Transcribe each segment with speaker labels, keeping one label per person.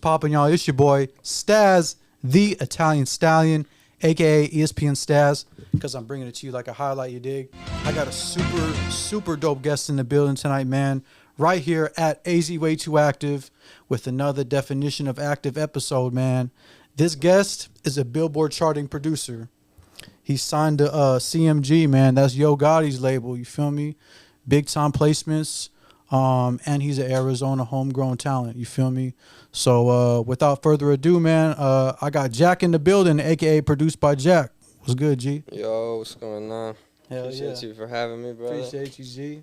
Speaker 1: poppin', y'all? It's your boy, Staz, the Italian Stallion, a.k.a. ESPN Staz, because I'm bringing it to you like a highlight, you dig? I got a super dope guest in the building tonight, man, right here at AZ Way Too Active with another definition of active episode, man. This guest is a Billboard charting producer. He's signed to CMG, man. That's Yo Gotti's label, you feel me? Big time placements. And he's an Arizona homegrown talent. You feel me? So without further ado, man, I got Jahk in the building, aka produced by Jahk. What's good, G?
Speaker 2: Yo, what's going on?
Speaker 1: Hell
Speaker 2: Appreciate you for having me, brother.
Speaker 1: Appreciate you, G. You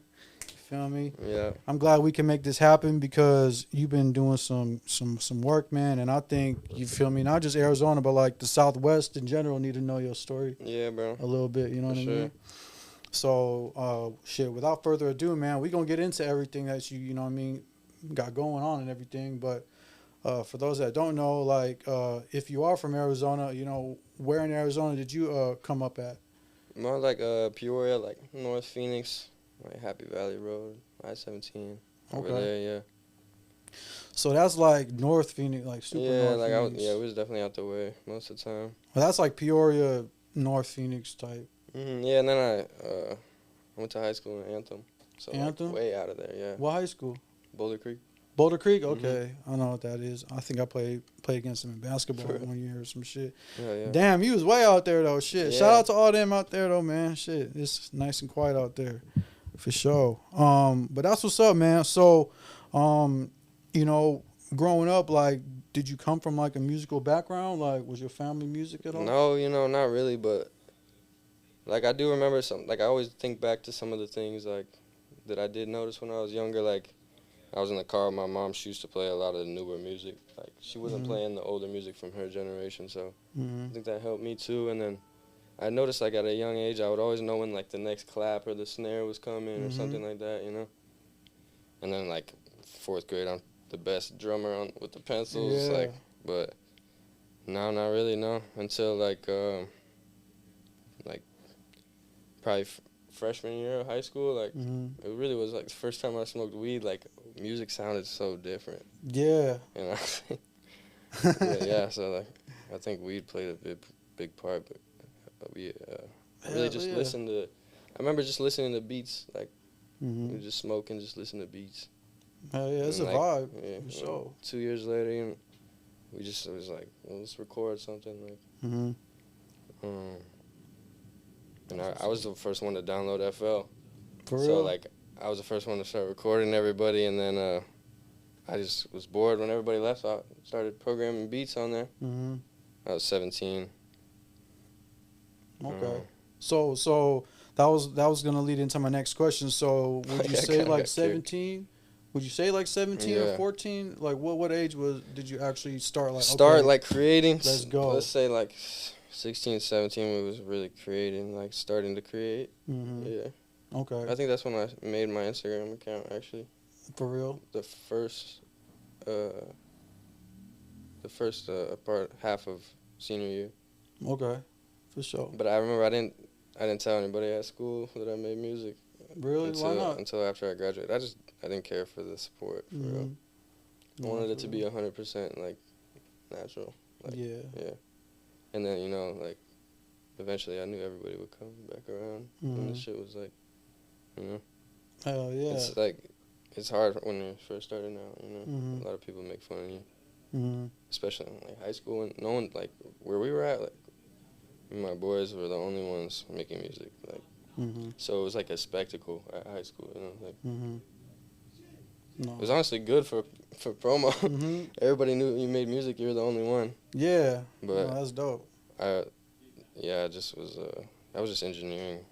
Speaker 1: feel me?
Speaker 2: Yeah.
Speaker 1: I'm glad we can make this happen because you've been doing some work, man, and I think, you feel me, not just Arizona, but like the Southwest in general need to know your story.
Speaker 2: Yeah, bro.
Speaker 1: A little bit, you know what I mean? So, shit, without further ado, man, we're going to get into everything that you know what I mean, got going on and everything. But for those that don't know, like, if you are from Arizona, you know, where in Arizona did you come up at?
Speaker 2: More like Peoria, like North Phoenix, like Happy Valley Road, I-17. Over there, yeah.
Speaker 1: So that's like North Phoenix, like super North
Speaker 2: like
Speaker 1: Phoenix.
Speaker 2: we was definitely out the way most of the time.
Speaker 1: Well, that's like Peoria, North Phoenix type.
Speaker 2: Yeah, and then I went to high school in Anthem. So
Speaker 1: Anthem?
Speaker 2: Like, way out of there, yeah.
Speaker 1: What high school?
Speaker 2: Boulder Creek.
Speaker 1: Boulder Creek? Okay. I know what that is. I think I played against him in basketball one year or some shit.
Speaker 2: Yeah.
Speaker 1: Damn, he was way out there, though. Shit.
Speaker 2: Yeah.
Speaker 1: Shout out to all them out there, though, man. Shit. It's nice and quiet out there. For sure. But that's what's up, man. So, you know, growing up, like, did you come from, like, a musical background? Like, was your family music at all?
Speaker 2: No, you know, not really, but like I do remember some, like I always think back to some of the things like that I did notice when I was younger. Like I was in the car with my mom. She used to play a lot of the newer music. Like she wasn't playing the older music from her generation. So I think that helped me too. And then I noticed like at a young age, I would always know when like the next clap or the snare was coming or something like that, you know. And then like 4th grade, I'm the best drummer with the pencils.
Speaker 1: Yeah.
Speaker 2: Like, but no, not really, no. Until like probably freshman year of high school, like it really was like the first time I smoked weed. Like music sounded so different.
Speaker 1: Yeah.
Speaker 2: You know. yeah. So like, I think weed played a big part. But we really just listened to. I remember just listening to beats. Like we just smoke and just listen to beats.
Speaker 1: Hell yeah, it's a
Speaker 2: like,
Speaker 1: vibe.
Speaker 2: Yeah.
Speaker 1: For sure.
Speaker 2: 2 years later, you know, it was like, well, let's record something. Like. And I was the first one to download FL.
Speaker 1: For real?
Speaker 2: So, like, I was the first one to start recording everybody, and then I just was bored when everybody left, so I started programming beats on there. I was 17.
Speaker 1: Okay. So that was gonna lead into my next question. So would you say like 17? Would you say like 17 or 14? Like what age did you actually start
Speaker 2: like creating?
Speaker 1: Let's go.
Speaker 2: Let's say like 16, 17, we was really creating, like starting to create. Yeah.
Speaker 1: Okay.
Speaker 2: I think that's when I made my Instagram account, actually.
Speaker 1: For real?
Speaker 2: The first half of senior year.
Speaker 1: Okay. For sure.
Speaker 2: But I remember I didn't tell anybody at school that I made music.
Speaker 1: Really? Why not?
Speaker 2: Until after I graduated. I didn't care for the support, for real. I wanted it to be 100% like natural. Like, yeah. And then, you know, like, eventually I knew everybody would come back around. And this shit was like, you know.
Speaker 1: Hell yeah.
Speaker 2: It's like, it's hard when you're first starting out, you know. A lot of people make fun of you. Especially in, like, high school. And no one, like, where we were at, like, me and my boys were the only ones making music. Like, so it was like a spectacle at high school, you know. Like, it was honestly good for promo. Everybody knew you made music. You were the only one.
Speaker 1: Yeah.
Speaker 2: But
Speaker 1: that's dope.
Speaker 2: I just was. I was just engineering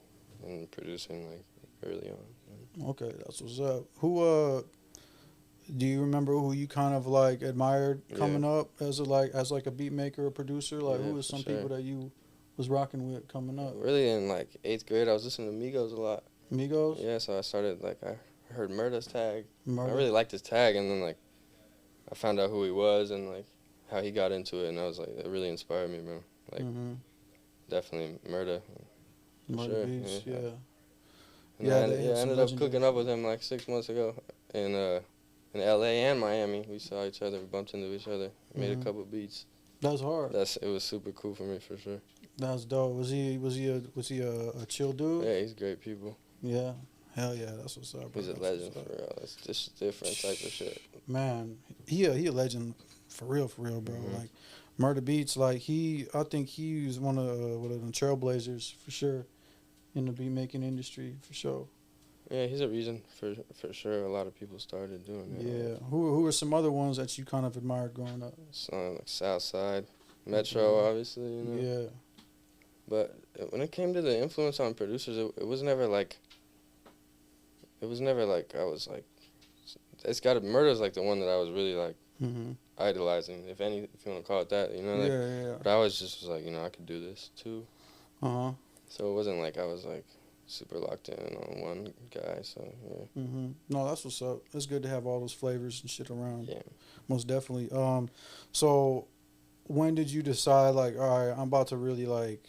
Speaker 2: and producing like early on.
Speaker 1: Okay, that's what's up. Who do you remember who you kind of like admired coming up as a beat maker or producer? Like who was some people that you was rocking with coming up?
Speaker 2: Really in like 8th grade, I was listening to Migos a lot.
Speaker 1: Migos?
Speaker 2: Yeah, so I started like I heard Murda's tag.
Speaker 1: Murda.
Speaker 2: I really liked his tag, and then like I found out who he was and like how he got into it, and I was like, it really inspired me, bro. Like definitely Murda.
Speaker 1: Murda Beats,
Speaker 2: And I ended up cooking up with him like 6 months ago in in L.A. and Miami. We saw each other, we bumped into each other, made a
Speaker 1: Mhm.
Speaker 2: couple beats.
Speaker 1: That's hard.
Speaker 2: It was super cool for me for sure.
Speaker 1: That's dope. Was he a chill dude?
Speaker 2: Yeah, he's great people.
Speaker 1: Yeah. Hell yeah, that's what's up, bro.
Speaker 2: He's a
Speaker 1: That's
Speaker 2: legend
Speaker 1: what's
Speaker 2: for
Speaker 1: up.
Speaker 2: real. It's just different type of shit.
Speaker 1: Man, he a legend for real, bro.
Speaker 2: Mhm.
Speaker 1: Like Murder Beats, like I think he was one of the trailblazers for sure in the beat making industry for sure.
Speaker 2: Yeah, he's a reason for sure. A lot of people started doing it.
Speaker 1: Yeah. Who were some other ones that you kind of admired growing up?
Speaker 2: So, like Southside, Metro,
Speaker 1: Mhm.
Speaker 2: obviously, you know.
Speaker 1: Yeah.
Speaker 2: But when it came to the influence on producers, it was never like. It was never like I was like. It's got to Murder's like the one that I was really like
Speaker 1: Mhm.
Speaker 2: idolizing, if you want to call it that, you know. Like,
Speaker 1: Yeah.
Speaker 2: but I was like, I could do this too.
Speaker 1: Uh huh.
Speaker 2: So it wasn't like I was like super locked in on one guy. So yeah.
Speaker 1: Mhm. No, that's what's up. It's good to have all those flavors and shit around.
Speaker 2: Yeah.
Speaker 1: Most definitely. So when did you decide like, all right, I'm about to really like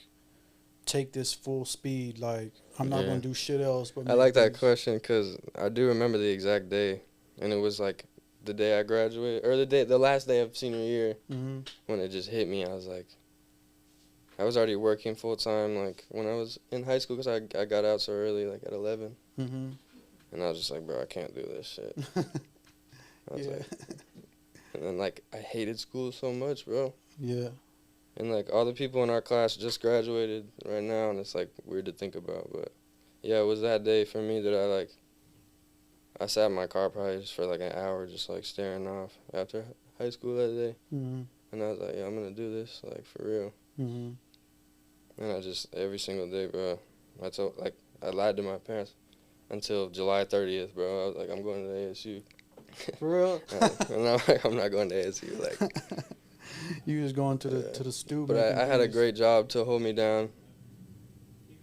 Speaker 1: take this full speed? Like, I'm not
Speaker 2: Yeah.
Speaker 1: gonna do shit else. But
Speaker 2: I
Speaker 1: make
Speaker 2: like that
Speaker 1: this.
Speaker 2: question because I do remember the exact day, and it was like the day I graduated, or the last day of senior year,
Speaker 1: Mhm.
Speaker 2: when it just hit me. I was like, I was already working full time, like when I was in high school, because I got out so early, like at 11,
Speaker 1: Mhm.
Speaker 2: and I was just like, bro, I can't do this shit. I was
Speaker 1: Yeah.
Speaker 2: like, and then like I hated school so much, bro.
Speaker 1: Yeah.
Speaker 2: And like all the people in our class just graduated right now, and it's like weird to think about, but yeah, it was that day for me that I sat in my car probably just for like an hour, just like staring off after high school that day,
Speaker 1: Mhm.
Speaker 2: and I was like, yeah, I'm gonna do this, like for real.
Speaker 1: Mhm.
Speaker 2: And I just every single day, bro. I lied to my parents until July 30th, bro. I was like, I'm going to the ASU.
Speaker 1: For real.
Speaker 2: And I'm like, I'm not going to ASU, like.
Speaker 1: You was going to the stew.
Speaker 2: But
Speaker 1: making
Speaker 2: I had a
Speaker 1: beats.
Speaker 2: great job to hold me down.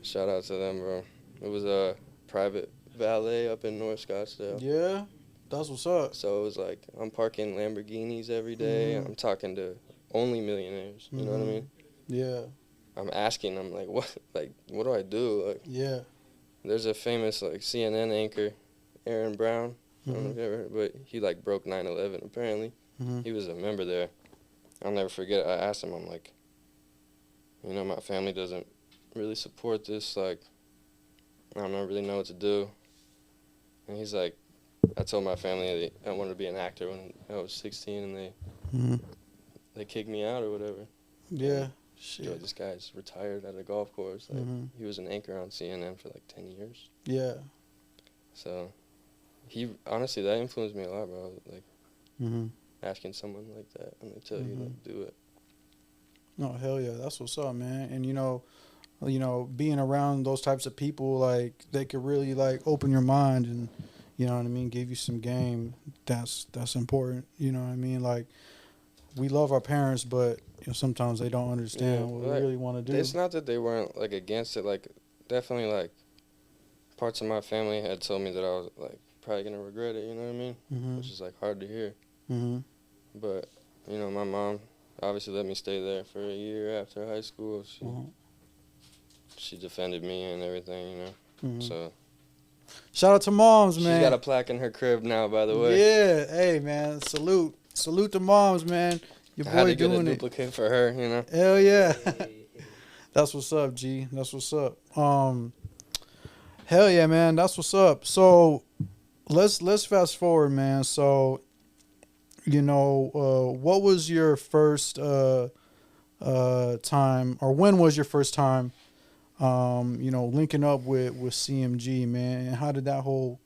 Speaker 2: Shout out to them, bro. It was a private valet up in North Scottsdale.
Speaker 1: Yeah, that's what's up.
Speaker 2: So it was like I'm parking Lamborghinis every day.
Speaker 1: Mhm.
Speaker 2: I'm talking to only millionaires. You know what I mean?
Speaker 1: Yeah.
Speaker 2: I'm asking them like, what do I do? Like,
Speaker 1: Yeah.
Speaker 2: there's a famous like CNN anchor, Aaron Brown. I don't know if
Speaker 1: Mhm.
Speaker 2: you ever heard, but he like broke 9/11 apparently.
Speaker 1: Mhm.
Speaker 2: He was a member there. I'll never forget. I asked him, I'm like, my family doesn't really support this. Like, I don't really know what to do. And he's like, I told my family that I wanted to be an actor when I was 16, and
Speaker 1: Mhm.
Speaker 2: they kicked me out or whatever.
Speaker 1: Yeah.
Speaker 2: Yo,
Speaker 1: Shit.
Speaker 2: this guy's retired at a golf course. Like,
Speaker 1: Mhm.
Speaker 2: he was an anchor on CNN for like 10 years.
Speaker 1: Yeah.
Speaker 2: So, honestly, that influenced me a lot, bro. Like,
Speaker 1: Mhm.
Speaker 2: asking someone like that, and they tell you, like, do it.
Speaker 1: No, hell yeah, that's what's up, man. And being around those types of people, like they could really like open your mind and, you know what I mean, give you some game. That's important. You know what I mean? Like we love our parents, but sometimes they don't understand what we
Speaker 2: like,
Speaker 1: really want to do.
Speaker 2: it's not that they weren't, like, against it. Like, definitely, like, parts of my family had told me that I was, like, probably going to regret it, you know what I mean?
Speaker 1: Mhm.
Speaker 2: Which is, like, hard to hear.
Speaker 1: Mhm.
Speaker 2: But, my mom obviously let me stay there for a year after high school. She defended me and everything,
Speaker 1: Mhm.
Speaker 2: So
Speaker 1: Shout out to moms, man.
Speaker 2: she's got a plaque in her crib now, by the way.
Speaker 1: Yeah, hey man, salute to moms, man. Your
Speaker 2: I had
Speaker 1: boy
Speaker 2: to get a
Speaker 1: doing it.
Speaker 2: duplicate for her,
Speaker 1: Hell yeah. That's what's up, G. That's what's up. Hell yeah, man. That's what's up. So let's fast forward, man. So what was your first time, or when was your first time linking up with CMG, man? And how did that whole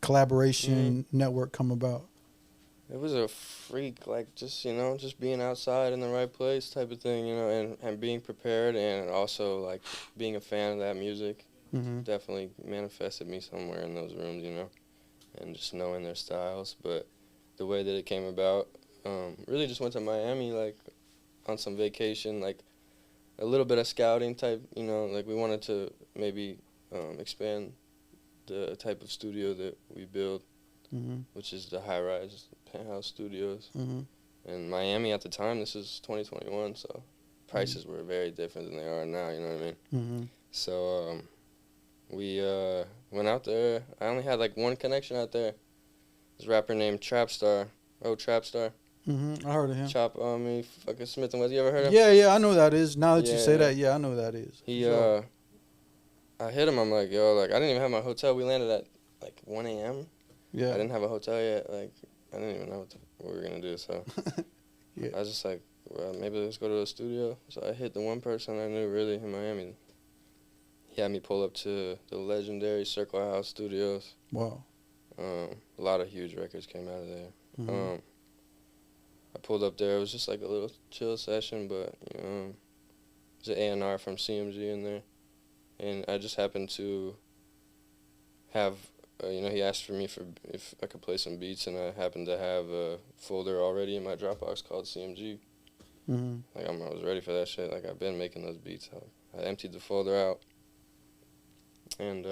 Speaker 1: collaboration network come about?
Speaker 2: It was a freak, like, just being outside in the right place type of thing, and being prepared, and also, like, being a fan of that music.
Speaker 1: Mm-hmm.
Speaker 2: Definitely manifested me somewhere in those rooms, and just knowing their styles. But the way that it came about, really just went to Miami, like, on some vacation, like, a little bit of scouting type, like, we wanted to maybe expand the type of studio that we build, which is the high-rise penthouse studios. In Miami at the time, this is 2021, so prices were very different than they are now, you know what I mean? So we went out there. I only had, like, one connection out there, this rapper named Trapstar. Oh, Trapstar.
Speaker 1: I heard of him.
Speaker 2: Chop on me, fucking Smith and Wesson. You ever heard of him?
Speaker 1: Yeah, yeah, I know who that is. Now that you say
Speaker 2: Yeah.
Speaker 1: that, yeah, I know who that is.
Speaker 2: He,
Speaker 1: Sure.
Speaker 2: I hit him. I'm like, yo, like, I didn't even have my hotel. We landed at, like, 1 a.m.
Speaker 1: Yeah.
Speaker 2: I didn't have a hotel yet. Like, I didn't even know what we were going to do. So
Speaker 1: Yeah.
Speaker 2: I was just like, well, maybe let's go to a studio. So I hit the one person I knew really in Miami. He had me pull up to the legendary Circle House Studios.
Speaker 1: Wow.
Speaker 2: A lot of huge records came out of there.
Speaker 1: Mm-hmm.
Speaker 2: I pulled up there. It was just like a little chill session, but there's an A&R from CMG in there. And I just happened to have, he asked for me if I could play some beats, and I happened to have a folder already in my Dropbox called CMG.
Speaker 1: Mm-hmm.
Speaker 2: Like, I was ready for that shit. Like, I've been making those beats. I emptied the folder out, and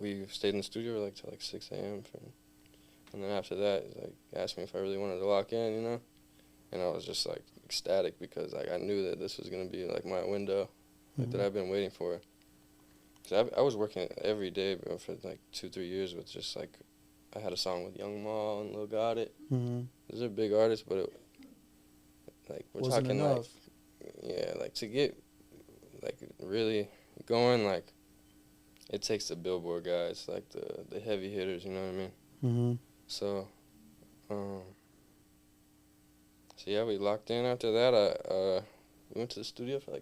Speaker 2: we stayed in the studio till 6 a.m. And then after that, he asked me if I really wanted to lock in, you know? And I was just, ecstatic because, I knew that this was going to be, my window that I've been waiting for. Cause I was working every day, bro, for, 2-3 years with just, I had a song with Young Maul and Lil Gotti.
Speaker 1: Mm-hmm.
Speaker 2: Those are big artists, but, we're
Speaker 1: Wasn't
Speaker 2: talking,
Speaker 1: enough.
Speaker 2: To get, really going, it takes the Billboard guys, the heavy hitters, you know what I mean?
Speaker 1: Mm-hmm.
Speaker 2: So, we locked in. After that, we went to the studio for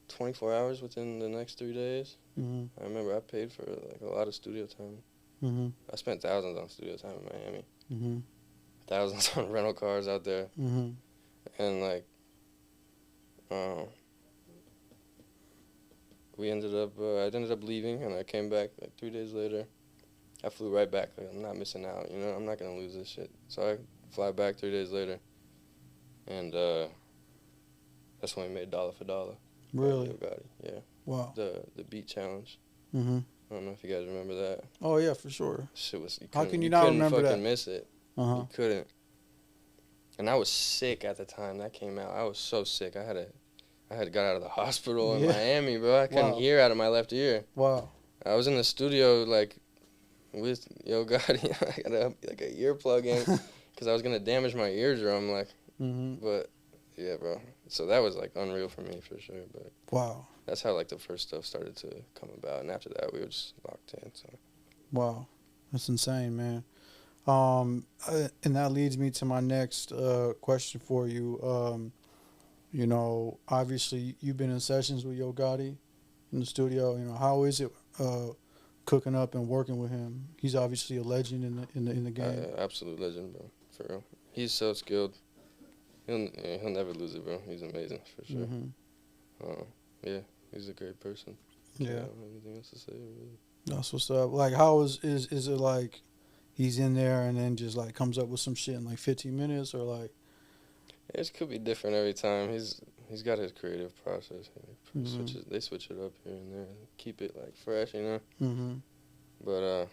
Speaker 2: 24 hours within the next 3 days.
Speaker 1: Mm-hmm.
Speaker 2: I remember I paid for a lot of studio time.
Speaker 1: Mm-hmm.
Speaker 2: I spent thousands on studio time in Miami.
Speaker 1: Mm-hmm.
Speaker 2: Thousands on rental cars out there.
Speaker 1: Mm-hmm.
Speaker 2: And I ended up leaving, and I came back 3 days later. I flew right back. I'm not missing out, you know. I'm not gonna lose this shit. So I fly back 3 days later, and that's when we made Dolla Fo Dolla.
Speaker 1: Really?
Speaker 2: Gotti, yeah.
Speaker 1: Wow.
Speaker 2: The beat challenge.
Speaker 1: Mm-hmm.
Speaker 2: I don't know if you guys remember that.
Speaker 1: Oh yeah, for sure.
Speaker 2: Shit was.
Speaker 1: How can you not remember that?
Speaker 2: You couldn't fucking miss it.
Speaker 1: Uh-huh.
Speaker 2: You couldn't. And I was sick at the time that came out. I was so sick. I had got out of the hospital in Miami, bro. I couldn't hear out of my left ear.
Speaker 1: Wow.
Speaker 2: I was in the studio with Yo Gotti. I got a earplug in because I was gonna damage my eardrum.
Speaker 1: Mm-hmm.
Speaker 2: But yeah, bro. So that was unreal for me for sure. But
Speaker 1: wow.
Speaker 2: That's how the first stuff started to come about, and after that we were just locked in. So.
Speaker 1: Wow, that's insane, man. And that leads me to my next question for you. Obviously you've been in sessions with Yo Gotti in the studio. How is it cooking up and working with him? He's obviously a legend in the game.
Speaker 2: Absolute legend, bro. For real. He's so skilled. He'll never lose it, bro. He's amazing for sure.
Speaker 1: Mm-hmm.
Speaker 2: Yeah, he's a great person.
Speaker 1: Yeah.
Speaker 2: I don't have anything else to say, really.
Speaker 1: That's what's up. How is it he's in there and then just comes up with some shit in 15 minutes or
Speaker 2: It could be different every time. He's got his creative process. They switch it up here and there, keep it fresh, you know.
Speaker 1: Mm-hmm.
Speaker 2: But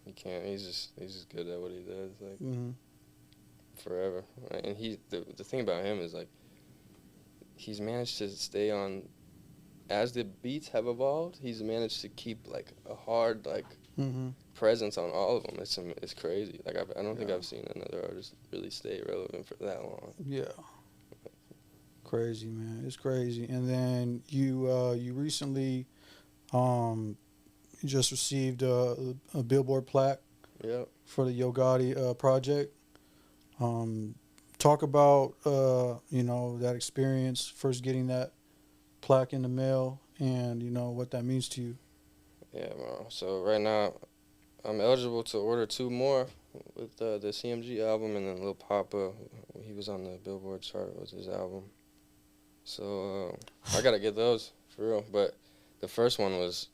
Speaker 2: he can't. He's just good at what he does,
Speaker 1: mm-hmm.
Speaker 2: forever. And the thing about him is he's managed to stay on. As the beats have evolved, he's managed to keep a hard
Speaker 1: mm-hmm.
Speaker 2: presence on all of them. It's crazy. I don't think I've seen another artist really stay relevant for that long.
Speaker 1: Yeah. Crazy, man. It's crazy. And then you recently just received a Billboard plaque.
Speaker 2: Yep.
Speaker 1: For the Yo Gotti project. Talk about that experience, first getting that plaque in the mail, and what that means to you.
Speaker 2: Yeah, bro. So right now, I'm eligible to order 2 more with the CMG album, and then Lil Papa, he was on the Billboard chart with his album. So I gotta get those for real. But the first one was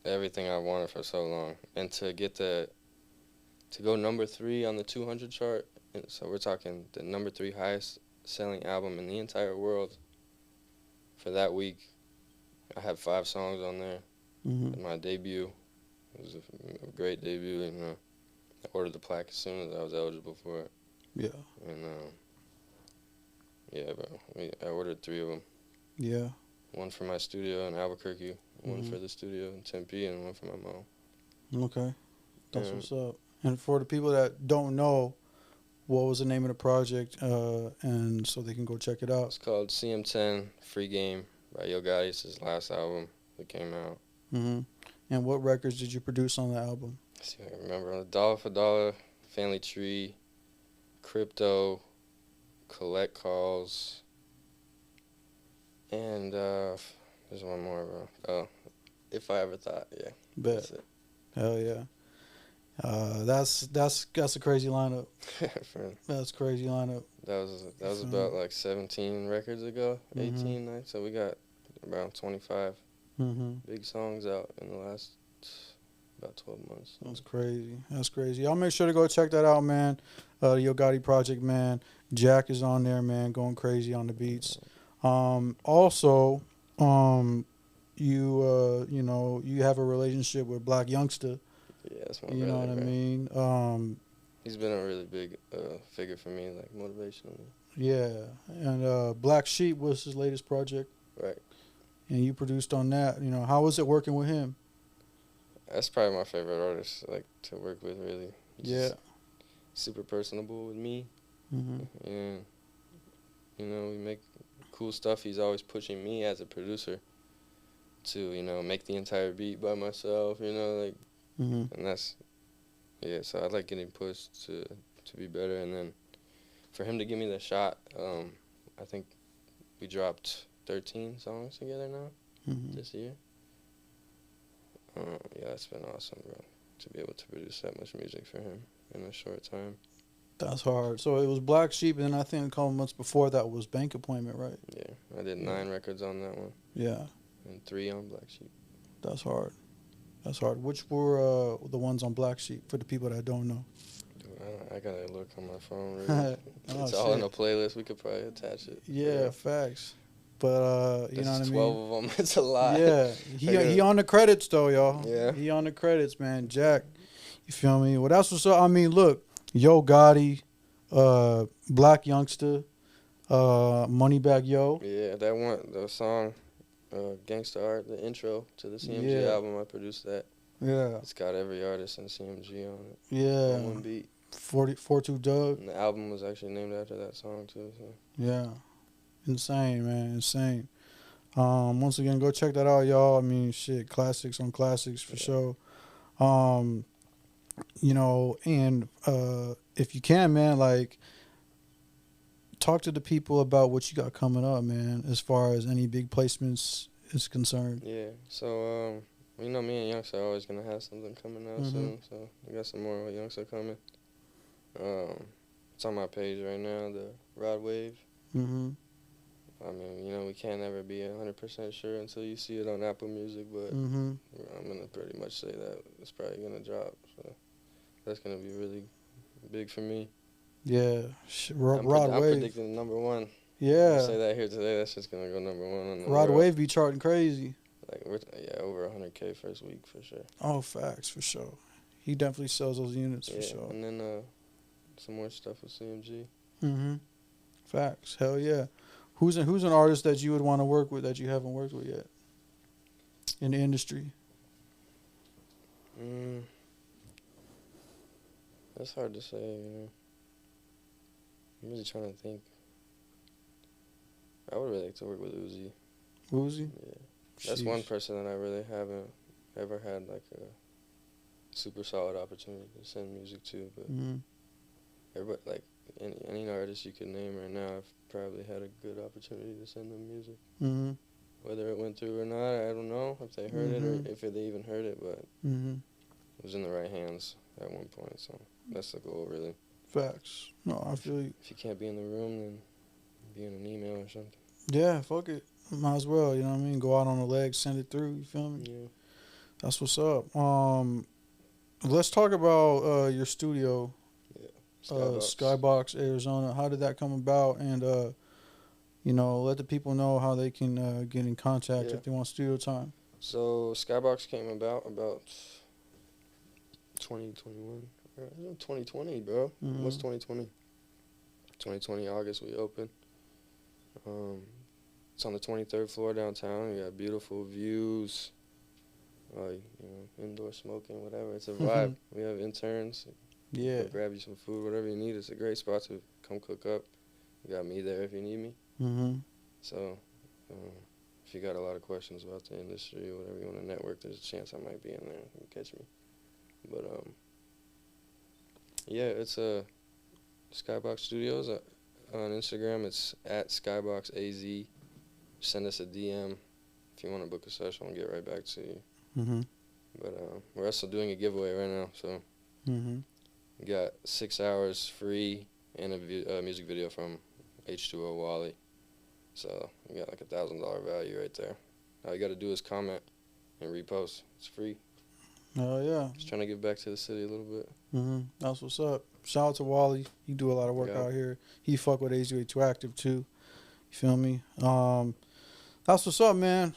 Speaker 2: everything I wanted for so long, and to go number 3 on the 200 chart. So we're talking the number 3 highest selling album in the entire world. For that week, I had 5 songs on there.
Speaker 1: Mm-hmm.
Speaker 2: My debut, it was a great debut. I ordered the plaque as soon as I was eligible for it.
Speaker 1: Yeah.
Speaker 2: And bro, I ordered 3 of them.
Speaker 1: Yeah.
Speaker 2: 1 for my studio in Albuquerque, 1
Speaker 1: mm-hmm.
Speaker 2: for the studio in Tempe, and 1 for my mom.
Speaker 1: Okay. That's
Speaker 2: And
Speaker 1: what's up. And for the people that don't know, what was the name of the project? And so they can go check it out.
Speaker 2: it's called CM10 Free Game by Yo Gotti. It's his last album that came out.
Speaker 1: Mm-hmm. And what records did you produce on the album?
Speaker 2: Let's see if I can remember. Dolla Fo Dolla, Family Tree, Crypto, Collect Calls, and there's one more, bro. Oh, If I Ever Thought. Yeah,
Speaker 1: Bet.
Speaker 2: that's it.
Speaker 1: Hell yeah. That's a crazy lineup.
Speaker 2: Friend.
Speaker 1: That's a crazy lineup.
Speaker 2: That was about like 17 records ago, 18 nights. So we got around 25
Speaker 1: Mm-hmm.
Speaker 2: big songs out in the last about 12 months.
Speaker 1: That's crazy. That's crazy. Y'all make sure to go check that out, man. Yo Gotti project, man. Jahk is on there, man, going crazy on the beats. Also, you know, you have a relationship with Black Youngster.
Speaker 2: Yeah, that's my
Speaker 1: You
Speaker 2: brother.
Speaker 1: know what I mean?
Speaker 2: He's been a really big figure for me, like motivationally.
Speaker 1: Yeah. And Black Sheep was his latest project.
Speaker 2: Right.
Speaker 1: And you produced on that. You know, how was it working with him?
Speaker 2: That's probably my favorite artist, like to work with. Really. He's
Speaker 1: Yeah.
Speaker 2: just super personable with me,
Speaker 1: Mm-hmm.
Speaker 2: and you know we make cool stuff. He's always pushing me as a producer to make the entire beat by myself. Like,
Speaker 1: Mm-hmm.
Speaker 2: and that's yeah. So I like getting pushed to be better, and then for him to give me the shot. I think we dropped 13 songs together now
Speaker 1: Mm-hmm.
Speaker 2: this year. Yeah, it's been awesome, bro, to be able to produce that much music for him in a short time.
Speaker 1: That's hard. So it was Black Sheep, and then I think a couple months before that was Bank Appointment, right?
Speaker 2: Yeah, I did 9 records on that one
Speaker 1: Yeah,
Speaker 2: and 3 on Black Sheep.
Speaker 1: that's hard. That's hard. Which were the ones on Black Sheep for the people that don't know?
Speaker 2: Dude, I gotta look on my phone. Really.
Speaker 1: Oh,
Speaker 2: It's all in
Speaker 1: shit.
Speaker 2: a playlist. We could probably attach it.
Speaker 1: Yeah, facts. But you
Speaker 2: There's
Speaker 1: know what I mean?
Speaker 2: 12 of them. It's a lot.
Speaker 1: Yeah, he on the credits though, y'all.
Speaker 2: Yeah.
Speaker 1: He on the credits, man. Jahk, you feel me? Well, that's what's up. I mean, look, Yo Gotti, Black Youngster, Moneybag Yo.
Speaker 2: Yeah, the song, Gangsta Art, the intro to the CMG
Speaker 1: Yeah.
Speaker 2: album. I produced that.
Speaker 1: Yeah,
Speaker 2: It's got every artist in CMG on it.
Speaker 1: yeah.
Speaker 2: On one beat.
Speaker 1: 42 Doug.
Speaker 2: And the album was actually named after that song too. So.
Speaker 1: Yeah, insane, man, insane. Once again, go check that out, y'all. I mean, shit, classics on classics for sure. And if you can, man, like, talk to the people about what you got coming up, man, as far as any big placements is concerned.
Speaker 2: Yeah. So me and Youngster are always gonna have something coming out soon. So we got some more with Youngster coming. It's on my page right now, the Rod Wave.
Speaker 1: Mm-hmm.
Speaker 2: I mean, we can't ever be 100% sure until you see it on Apple Music, but
Speaker 1: Mm-hmm.
Speaker 2: I'm gonna pretty much say that it's probably gonna drop. So that's gonna be really big for me.
Speaker 1: Yeah,
Speaker 2: I'm
Speaker 1: Rod Wave.
Speaker 2: predicting number 1.
Speaker 1: Yeah,
Speaker 2: I'll say that here today. That's just gonna go number 1 on the
Speaker 1: Rod
Speaker 2: world.
Speaker 1: Wave be charting crazy.
Speaker 2: Like over 100K first week for sure.
Speaker 1: Oh, facts for sure. He definitely sells those units
Speaker 2: Yeah,
Speaker 1: for sure.
Speaker 2: and then some more stuff with CMG.
Speaker 1: Mm-hmm. Facts. Hell yeah. Who's an artist that you would want to work with that you haven't worked with yet in the industry?
Speaker 2: That's hard to say. I'm really trying to think. I would really like to work with Uzi.
Speaker 1: Uzi?
Speaker 2: Yeah, that's one person that I really haven't ever had like a super solid opportunity to send music to. But everybody, like any artist you could name right now, I've probably had a good opportunity to send them music.
Speaker 1: Mm-hmm.
Speaker 2: Whether it went through or not, I don't know if they heard it or if they even heard it, but it was in the right hands at one point. So that's the goal, really.
Speaker 1: Facts. No, I feel you.
Speaker 2: If you can't be in the room, then be in an email or something.
Speaker 1: Yeah, fuck it. Might as well, you know what I mean? Go out on the leg, send it through, you feel me?
Speaker 2: Yeah.
Speaker 1: That's what's up. Let's talk about your studio, Skybox, Arizona. How did that come about? And, let the people know how they can get in contact if they want studio time.
Speaker 2: So Skybox came about 2021. 2020, bro. What's 2020? 2020 August we opened. It's on the 23rd floor downtown. We got beautiful views. indoor smoking, whatever. It's a vibe. We have interns.
Speaker 1: Yeah.
Speaker 2: Go grab you some food, whatever you need. It's a great spot to come cook up. You got me there if you need me.
Speaker 1: Mm-hmm.
Speaker 2: So, if you got a lot of questions about the industry or whatever you want to network, there's a chance I might be in there. You can catch me. But, yeah, it's Skybox Studios. On Instagram, it's at SkyboxAZ. Send us a DM if you want to book a session. I'll get right back to you.
Speaker 1: Mm-hmm.
Speaker 2: But we're also doing a giveaway right now. So, we got 6 hours free and a music video from H2O Wally. So we got like $1,000 value right there. All you got to do is comment and repost. It's free.
Speaker 1: Oh, yeah.
Speaker 2: Just trying to give back to the city a little bit.
Speaker 1: That's what's up. Shout out to Wally. You do a lot of work out here. He fuck with AZ2 Active too. You feel me? That's what's up, man.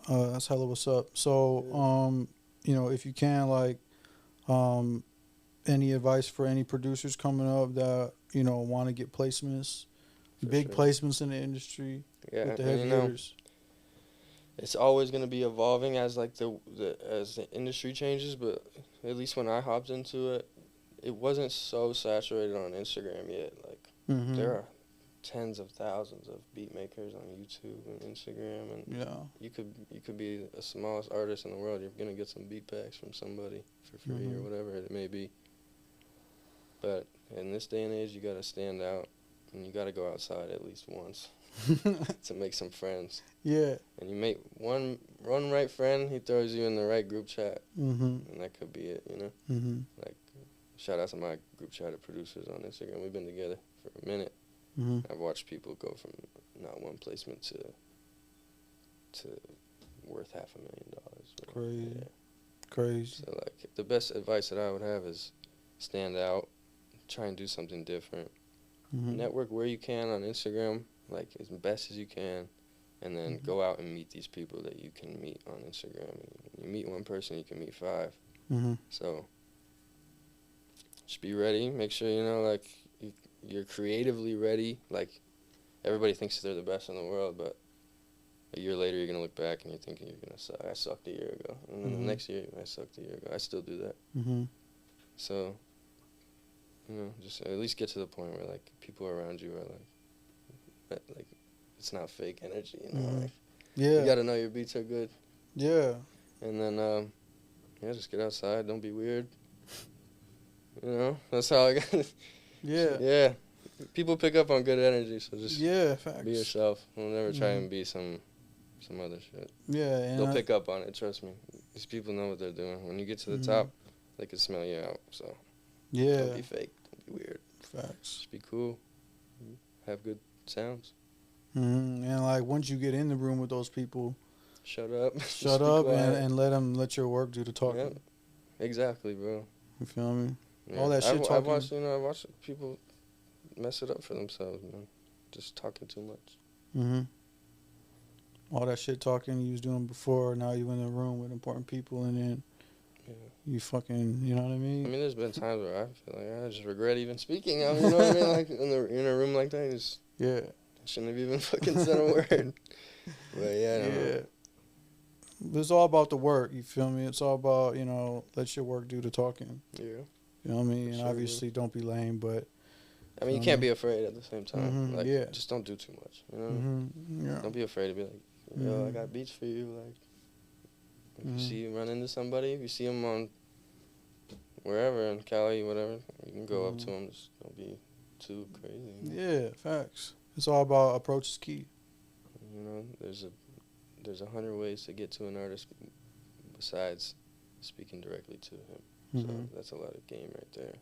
Speaker 1: That's hella what's up. So, if you can, like, any advice for any producers coming up that, want to get placements, big placements in the industry with the heavy hitters?
Speaker 2: It's always going to be evolving as like as the industry changes, but at least when I hopped into it, it wasn't so saturated on Instagram yet. Like there are tens of thousands of beat makers on YouTube and Instagram, and you could be the smallest artist in the world. You're going to get some beat packs from somebody for free or whatever it may be. But in this day and age, you got to stand out, and you got to go outside at least once to make some friends. Yeah. And you make one right friend, he throws you in the right group chat, and that could be it, Like, shout out to my group chat of producers on Instagram. We've been together for a minute. I've watched people go from not one placement to worth $500,000.
Speaker 1: Crazy.
Speaker 2: So, like, the best advice that I would have is stand out, try and do something different. Network where you can on Instagram, like, as best as you can, and then go out and meet these people that you can meet on Instagram. And you meet one person, you can meet 5. So just be ready. Make sure, like, you're creatively ready. Like, everybody thinks they're the best in the world, but a year later you're going to look back and you're thinking you're going to suck. I sucked a year ago. And then the next year, I sucked a year ago. I still do that. So, just at least get to the point where, like, people around you are, like it's not fake energy, Like, you got to know your beats are good. Yeah. And then, just get outside. Don't be weird. That's how I got it. Yeah. People pick up on good energy, so just be yourself. Don't never try and be some other shit. Yeah. And they'll pick up on it, trust me. These people know what they're doing. When you get to the top, they can smell you out, so. Yeah. Don't be fake. Don't be weird. Facts. Just be cool. Have good sounds.
Speaker 1: And, like, once you get in the room with those people,
Speaker 2: shut up.
Speaker 1: Shut up and let your work do the talking.
Speaker 2: Yep. Exactly, bro.
Speaker 1: You feel me?
Speaker 2: Yeah.
Speaker 1: All that shit talking.
Speaker 2: I watched people mess it up for themselves, man. Just talking too much. All that shit talking you was doing before, now you in the room with important people, and then you fucking, you know what I mean? I mean, there's been times where I feel like I just regret even speaking. You know what I mean? Like, in a room like that, just shouldn't have even fucking said a word. But yeah. It's all about the work, you feel me? It's all about, let your work do the talking. Yeah. You know what I mean? And obviously, don't be lame, but... I mean, you can't be afraid at the same time. Like, just don't do too much, Don't be afraid to be like, yo, I got beats for you. Like, if you see you run into somebody, if you see them on wherever, in Cali, whatever, you can go up to them. Just don't be too crazy. Yeah, facts. It's all about approach is key. There's 100 ways to get to an artist besides speaking directly to him. So that's a lot of game right there.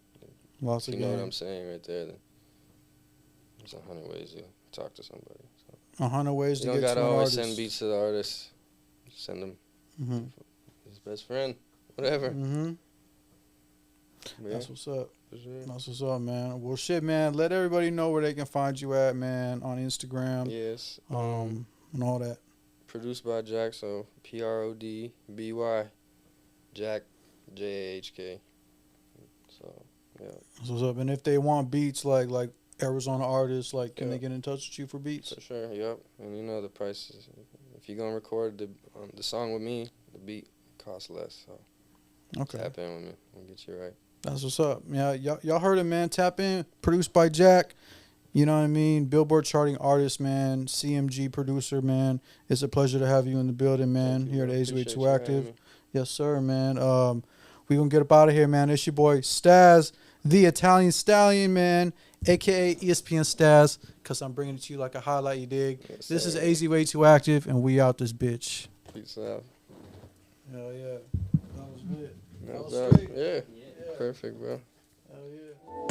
Speaker 2: Lots of game. You know what I'm saying right there? Then there's 100 ways to talk to somebody. 100 ways to get to an artist. You don't gotta always send beats to the artist. Just send them his best friend, whatever. That's what's up. Sure. That's what's up, man. Well, shit, man. Let everybody know where they can find you at, man, on Instagram. Yes. And all that. Produced by Jahk, so PRODBY, Jahk, JAHK. So, yeah. That's what's up. And if they want beats like Arizona artists, like, can they get in touch with you for beats? For sure, yep. And the price is, if you're going to record the song with me, the beat costs less. So
Speaker 1: Okay.
Speaker 2: tap in with me. We'll get you right.
Speaker 1: That's what's up. Yeah, y'all heard it, man. Tap in. Produced by Jahk. You know what I mean? Billboard charting artist, man. CMG producer, man. It's a pleasure to have you in the building, man. Here at
Speaker 2: Appreciate
Speaker 1: 802
Speaker 2: you having
Speaker 1: Active.
Speaker 2: me.
Speaker 1: Yes, sir, man. We gonna get up out of here, man. It's your boy Staz, the Italian Stallion, man, aka ESPN Staz, cause I'm bringing it to you like a highlight. You dig?
Speaker 2: Yes,
Speaker 1: This is
Speaker 2: sir.
Speaker 1: AZ82 Active, and we out this bitch.
Speaker 2: Peace out.
Speaker 1: Hell yeah, that was good.
Speaker 2: That was
Speaker 1: was
Speaker 2: up.
Speaker 1: straight.
Speaker 2: Yeah. Perfect, bro.
Speaker 1: Hell yeah.